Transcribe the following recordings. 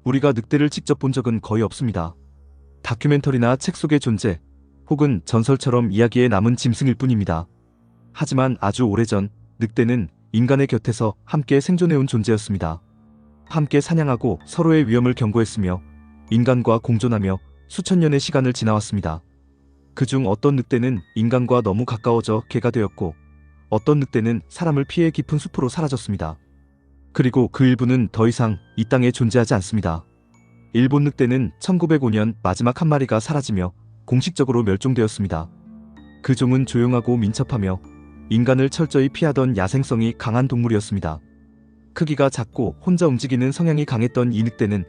우리가 늑대를 직접 본 적은 거의 없습니다. 다큐멘터리나 책 속의 존재, 혹은 전설처럼 이야기에 남은 짐승일 뿐입니다. 하지만 아주 오래전 늑대는 인간의 곁에서 함께 생존해온 존재였습니다. 함께 사냥하고 서로의 위험을 경고했으며 인간과 공존하며 수천 년의 시간을 지나왔습니다. 그중 어떤 늑대는 인간과 너무 가까워져 개가 되었고 어떤 늑대는 사람을 피해 깊은 숲으로 사라졌습니다. 그리고 그 일부는 더 이상 이 땅에 존재하지 않습니다. 일본 늑대는 1905년 마지막 한 마리가 사라지며 공식적으로 멸종되었습니다. 그 종은 조용하고 민첩하며 인간을 철저히 피하던 야생성이 강한 동물이었습니다. 크기가 작고 혼자 움직이는 성향이 강했던 이 늑대는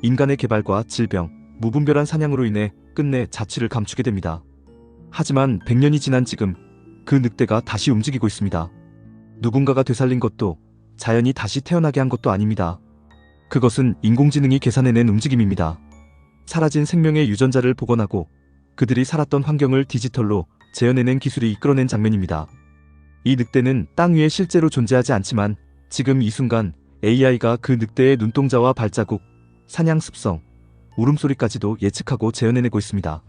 인간의 개발과 질병, 무분별한 사냥으로 인해 끝내 자취를 감추게 됩니다. 하지만 100년이 지난 지금 그 늑대가 다시 움직이고 있습니다. 누군가가 되살린 것도 자연이 다시 태어나게 한 것도 아닙니다. 그것은 인공지능이 계산해낸 움직임입니다. 사라진 생명의 유전자를 복원하고 그들이 살았던 환경을 디지털로 재현해낸 기술이 이끌어낸 장면입니다. 이 늑대는 땅 위에 실제로 존재하지 않지만 지금 이 순간 AI가 그 늑대의 눈동자와 발자국, 사냥 습성, 울음소리까지도 예측하고 재현해내고 있습니다.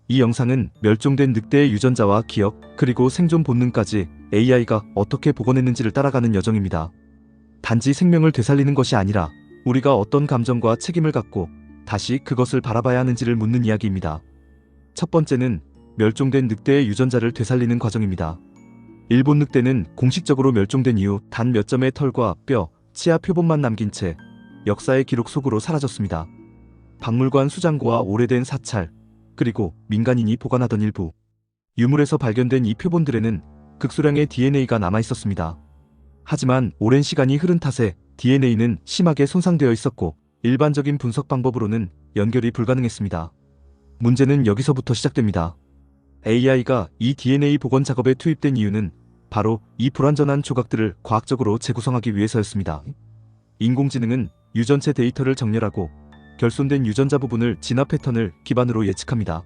이 영상은 멸종된 늑대의 유전자와 기억, 그리고 생존 본능까지 AI가 어떻게 복원했는지를 따라가는 여정입니다. 단지 생명을 되살리는 것이 아니라 우리가 어떤 감정과 책임을 갖고 다시 그것을 바라봐야 하는지를 묻는 이야기입니다. 첫 번째는 멸종된 늑대의 유전자를 되살리는 과정입니다. 일본 늑대는 공식적으로 멸종된 이후 단 몇 점의 털과 뼈, 치아 표본만 남긴 채 역사의 기록 속으로 사라졌습니다. 박물관 수장고와 오래된 사찰, 그리고 민간인이 보관하던 일부 유물에서 발견된 이 표본들에는 극소량의 DNA가 남아있었습니다. 하지만 오랜 시간이 흐른 탓에 DNA는 심하게 손상되어 있었고 일반적인 분석 방법으로는 연결이 불가능했습니다. 문제는 여기서부터 시작됩니다. AI가 이 DNA 복원 작업에 투입된 이유는 바로 이 불완전한 조각들을 과학적으로 재구성하기 위해서였습니다. 인공지능은 유전체 데이터를 정렬하고 결손된 유전자 부분을 진화 패턴을 기반으로 예측합니다.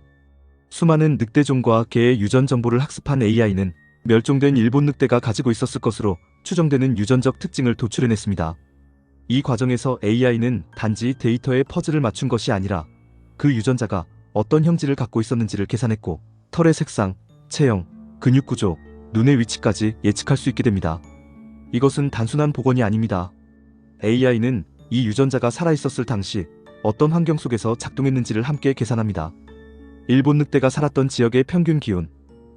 수많은 늑대종과 개의 유전 정보를 학습한 AI는 멸종된 일본 늑대가 가지고 있었을 것으로 추정되는 유전적 특징을 도출해냈습니다. 이 과정에서 AI는 단지 데이터에 퍼즐을 맞춘 것이 아니라 그 유전자가 어떤 형질을 갖고 있었는지를 계산했고 털의 색상, 체형, 근육 구조, 눈의 위치까지 예측할 수 있게 됩니다. 이것은 단순한 복원이 아닙니다. AI는 이 유전자가 살아있었을 당시 어떤 환경 속에서 작동했는지를 함께 계산합니다. 일본 늑대가 살았던 지역의 평균 기온,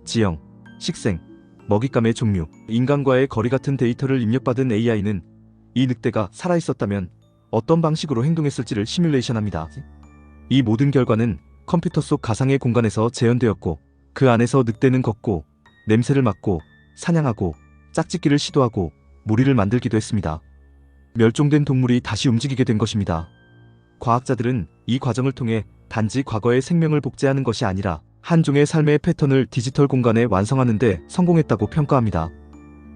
지형, 식생, 먹잇감의 종류, 인간과의 거리 같은 데이터를 입력받은 AI는 이 늑대가 살아있었다면 어떤 방식으로 행동했을지를 시뮬레이션합니다. 이 모든 결과는 컴퓨터 속 가상의 공간에서 재현되었고 그 안에서 늑대는 걷고 냄새를 맡고 사냥하고 짝짓기를 시도하고 무리를 만들기도 했습니다. 멸종된 동물이 다시 움직이게 된 것입니다. 과학자들은 이 과정을 통해 단지 과거의 생명을 복제하는 것이 아니라 한 종의 삶의 패턴을 디지털 공간에 완성하는 데 성공했다고 평가합니다.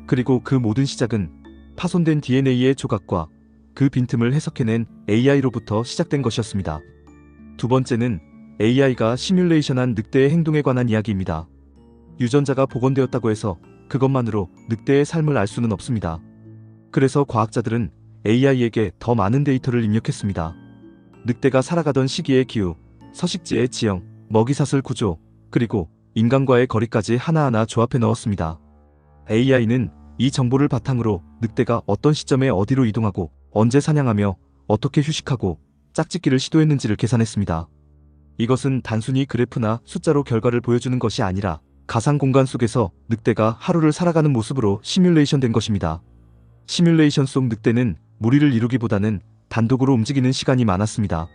그리고 그 모든 시작은 파손된 DNA의 조각과 그 빈틈을 해석해낸 AI로부터 시작된 것이었습니다. 두 번째는 AI가 시뮬레이션한 늑대의 행동에 관한 이야기입니다. 유전자가 복원되었다고 해서 그것만으로 늑대의 삶을 알 수는 없습니다. 그래서 과학자들은 AI에게 더 많은 데이터를 입력했습니다. 늑대가 살아가던 시기의 기후, 서식지의 지형, 먹이사슬 구조, 그리고 인간과의 거리까지 하나하나 조합해 넣었습니다. AI는 이 정보를 바탕으로 늑대가 어떤 시점에 어디로 이동하고 언제 사냥하며 어떻게 휴식하고 짝짓기를 시도했는지를 계산했습니다. 이것은 단순히 그래프나 숫자로 결과를 보여주는 것이 아니라 가상 공간 속에서 늑대가 하루를 살아가는 모습으로 시뮬레이션된 것입니다. 시뮬레이션 속 늑대는 무리를 이루기보다는 단독으로 움직이는 시간이 많았습니다.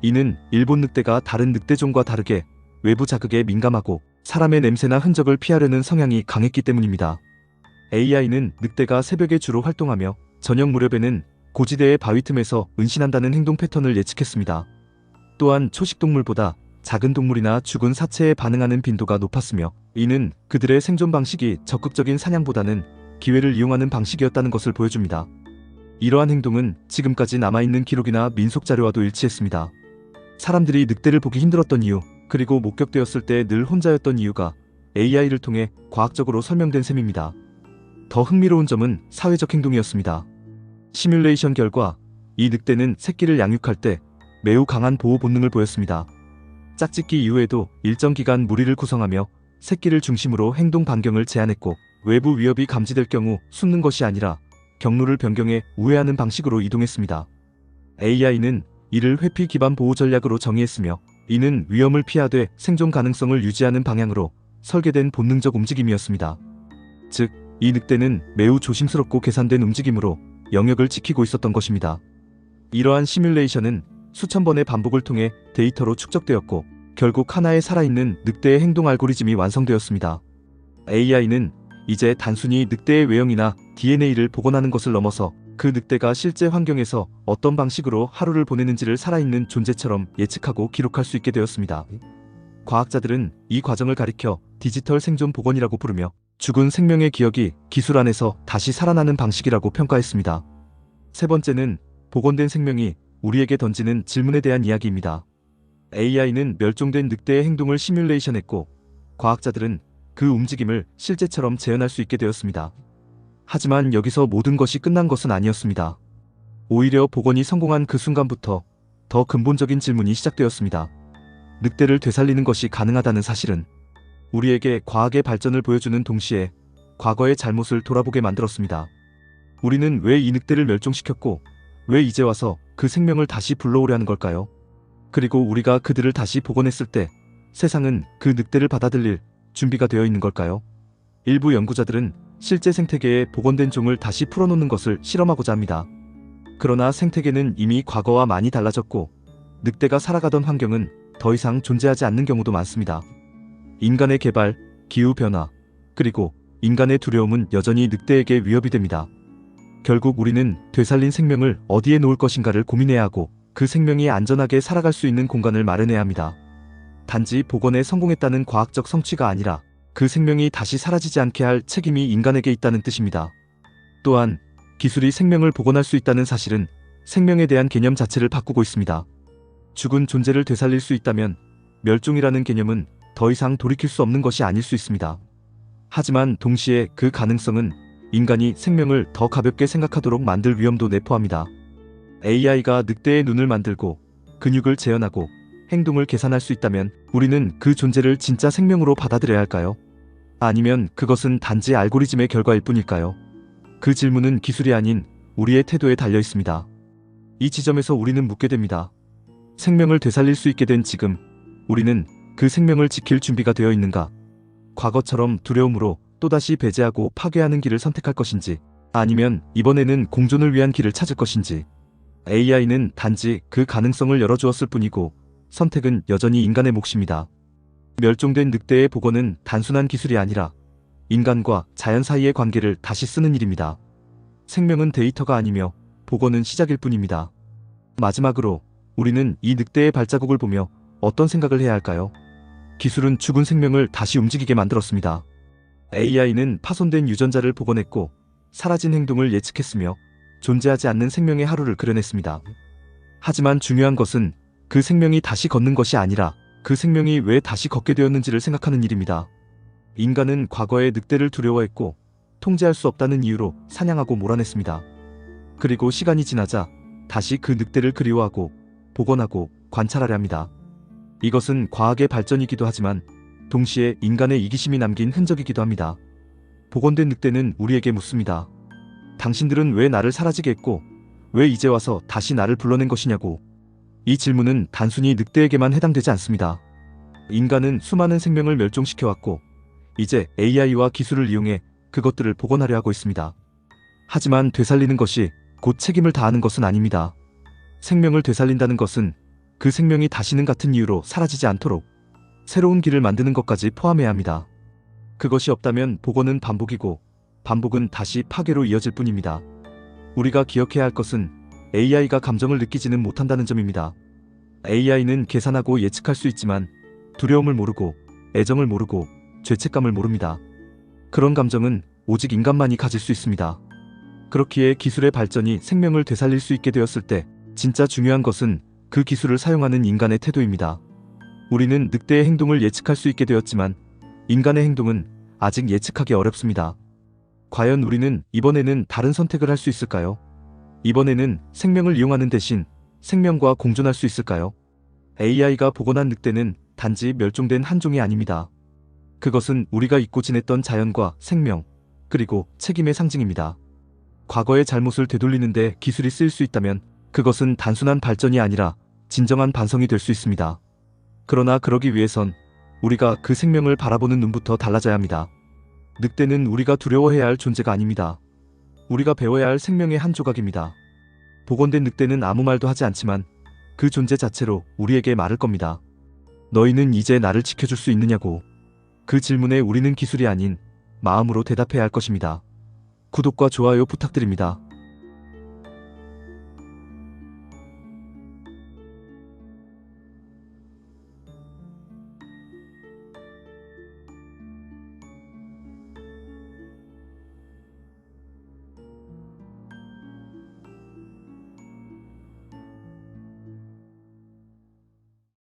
이는 일본 늑대가 다른 늑대종과 다르게 외부 자극에 민감하고 사람의 냄새나 흔적을 피하려는 성향이 강했기 때문입니다. AI는 늑대가 새벽에 주로 활동하며 저녁 무렵에는 고지대의 바위 틈에서 은신한다는 행동 패턴을 예측했습니다. 또한 초식동물보다 작은 동물이나 죽은 사체에 반응하는 빈도가 높았으며 이는 그들의 생존 방식이 적극적인 사냥보다는 기회를 이용하는 방식이었다는 것을 보여줍니다. 이러한 행동은 지금까지 남아있는 기록이나 민속 자료와도 일치했습니다. 사람들이 늑대를 보기 힘들었던 이유, 그리고 목격되었을 때 늘 혼자였던 이유가 AI를 통해 과학적으로 설명된 셈입니다. 더 흥미로운 점은 사회적 행동이었습니다. 시뮬레이션 결과 이 늑대는 새끼를 양육할 때 매우 강한 보호 본능을 보였습니다. 짝짓기 이후에도 일정 기간 무리를 구성하며 새끼를 중심으로 행동 반경을 제한했고, 외부 위협이 감지될 경우 숨는 것이 아니라 경로를 변경해 우회하는 방식으로 이동했습니다. AI는 이를 회피 기반 보호 전략으로 정의했으며, 이는 위험을 피하되 생존 가능성을 유지하는 방향으로 설계된 본능적 움직임이었습니다. 즉, 이 늑대는 매우 조심스럽고 계산된 움직임으로 영역을 지키고 있었던 것입니다. 이러한 시뮬레이션은 수천 번의 반복을 통해 데이터로 축적되었고, 결국 하나의 살아있는 늑대의 행동 알고리즘이 완성되었습니다. AI는 이제 단순히 늑대의 외형이나 DNA를 복원하는 것을 넘어서 그 늑대가 실제 환경에서 어떤 방식으로 하루를 보내는지를 살아있는 존재처럼 예측하고 기록할 수 있게 되었습니다. 과학자들은 이 과정을 가리켜 디지털 생존 복원이라고 부르며, 죽은 생명의 기억이 기술 안에서 다시 살아나는 방식이라고 평가했습니다. 세 번째는 복원된 생명이 우리에게 던지는 질문에 대한 이야기입니다. AI는 멸종된 늑대의 행동을 시뮬레이션했고, 과학자들은 그 움직임을 실제처럼 재현할 수 있게 되었습니다. 하지만 여기서 모든 것이 끝난 것은 아니었습니다. 오히려 복원이 성공한 그 순간부터 더 근본적인 질문이 시작되었습니다. 늑대를 되살리는 것이 가능하다는 사실은 우리에게 과학의 발전을 보여주는 동시에 과거의 잘못을 돌아보게 만들었습니다. 우리는 왜 이 늑대를 멸종시켰고, 왜 이제 와서 그 생명을 다시 불러오려는 걸까요? 그리고 우리가 그들을 다시 복원했을 때 세상은 그 늑대를 받아들일 준비가 되어 있는 걸까요? 일부 연구자들은 실제 생태계에 복원된 종을 다시 풀어놓는 것을 실험하고자 합니다. 그러나 생태계는 이미 과거와 많이 달라졌고, 늑대가 살아가던 환경은 더 이상 존재하지 않는 경우도 많습니다. 인간의 개발, 기후변화, 그리고 인간의 두려움은 여전히 늑대에게 위협이 됩니다. 결국 우리는 되살린 생명을 어디에 놓을 것인가를 고민해야 하고, 그 생명이 안전하게 살아갈 수 있는 공간을 마련해야 합니다. 단지 복원에 성공했다는 과학적 성취가 아니라 그 생명이 다시 사라지지 않게 할 책임이 인간에게 있다는 뜻입니다. 또한 기술이 생명을 복원할 수 있다는 사실은 생명에 대한 개념 자체를 바꾸고 있습니다. 죽은 존재를 되살릴 수 있다면 멸종이라는 개념은 더 이상 돌이킬 수 없는 것이 아닐 수 있습니다. 하지만 동시에 그 가능성은 인간이 생명을 더 가볍게 생각하도록 만들 위험도 내포합니다. AI가 늑대의 눈을 만들고 근육을 재현하고 행동을 계산할 수 있다면 우리는 그 존재를 진짜 생명으로 받아들여야 할까요? 아니면 그것은 단지 알고리즘의 결과일 뿐일까요? 그 질문은 기술이 아닌 우리의 태도에 달려 있습니다. 이 지점에서 우리는 묻게 됩니다. 생명을 되살릴 수 있게 된 지금, 우리는 그 생명을 지킬 준비가 되어 있는가? 과거처럼 두려움으로 또다시 배제하고 파괴하는 길을 선택할 것인지, 아니면 이번에는 공존을 위한 길을 찾을 것인지. AI는 단지 그 가능성을 열어주었을 뿐이고, 선택은 여전히 인간의 몫입니다. 멸종된 늑대의 복원은 단순한 기술이 아니라 인간과 자연 사이의 관계를 다시 쓰는 일입니다. 생명은 데이터가 아니며 복원은 시작일 뿐입니다. 마지막으로 우리는 이 늑대의 발자국을 보며 어떤 생각을 해야 할까요? 기술은 죽은 생명을 다시 움직이게 만들었습니다. AI는 파손된 유전자를 복원했고, 사라진 행동을 예측했으며 존재하지 않는 생명의 하루를 그려냈습니다. 하지만 중요한 것은 그 생명이 다시 걷는 것이 아니라 그 생명이 왜 다시 걷게 되었는지를 생각하는 일입니다. 인간은 과거에 늑대를 두려워했고 통제할 수 없다는 이유로 사냥하고 몰아냈습니다. 그리고 시간이 지나자 다시 그 늑대를 그리워하고 복원하고 관찰하려 합니다. 이것은 과학의 발전이기도 하지만 동시에 인간의 이기심이 남긴 흔적이기도 합니다. 복원된 늑대는 우리에게 묻습니다. 당신들은 왜 나를 사라지게 했고, 왜 이제 와서 다시 나를 불러낸 것이냐고. 이 질문은 단순히 늑대에게만 해당되지 않습니다. 인간은 수많은 생명을 멸종시켜왔고, 이제 AI와 기술을 이용해 그것들을 복원하려 하고 있습니다. 하지만 되살리는 것이 곧 책임을 다하는 것은 아닙니다. 생명을 되살린다는 것은 그 생명이 다시는 같은 이유로 사라지지 않도록 새로운 길을 만드는 것까지 포함해야 합니다. 그것이 없다면 복원은 반복이고, 반복은 다시 파괴로 이어질 뿐입니다. 우리가 기억해야 할 것은 AI가 감정을 느끼지는 못한다는 점입니다. AI는 계산하고 예측할 수 있지만 두려움을 모르고, 애정을 모르고, 죄책감을 모릅니다. 그런 감정은 오직 인간만이 가질 수 있습니다. 그렇기에 기술의 발전이 생명을 되살릴 수 있게 되었을 때 진짜 중요한 것은 그 기술을 사용하는 인간의 태도입니다. 우리는 늑대의 행동을 예측할 수 있게 되었지만 인간의 행동은 아직 예측하기 어렵습니다. 과연 우리는 이번에는 다른 선택을 할 수 있을까요? 이번에는 생명을 이용하는 대신 생명과 공존할 수 있을까요? AI가 복원한 늑대는 단지 멸종된 한 종이 아닙니다. 그것은 우리가 잊고 지냈던 자연과 생명, 그리고 책임의 상징입니다. 과거의 잘못을 되돌리는데 기술이 쓰일 수 있다면 그것은 단순한 발전이 아니라 진정한 반성이 될 수 있습니다. 그러나 그러기 위해선 우리가 그 생명을 바라보는 눈부터 달라져야 합니다. 늑대는 우리가 두려워해야 할 존재가 아닙니다. 우리가 배워야 할 생명의 한 조각입니다. 복원된 늑대는 아무 말도 하지 않지만 그 존재 자체로 우리에게 말할 겁니다. 너희는 이제 나를 지켜줄 수 있느냐고. 그 질문에 우리는 기술이 아닌 마음으로 대답해야 할 것입니다. 구독과 좋아요 부탁드립니다.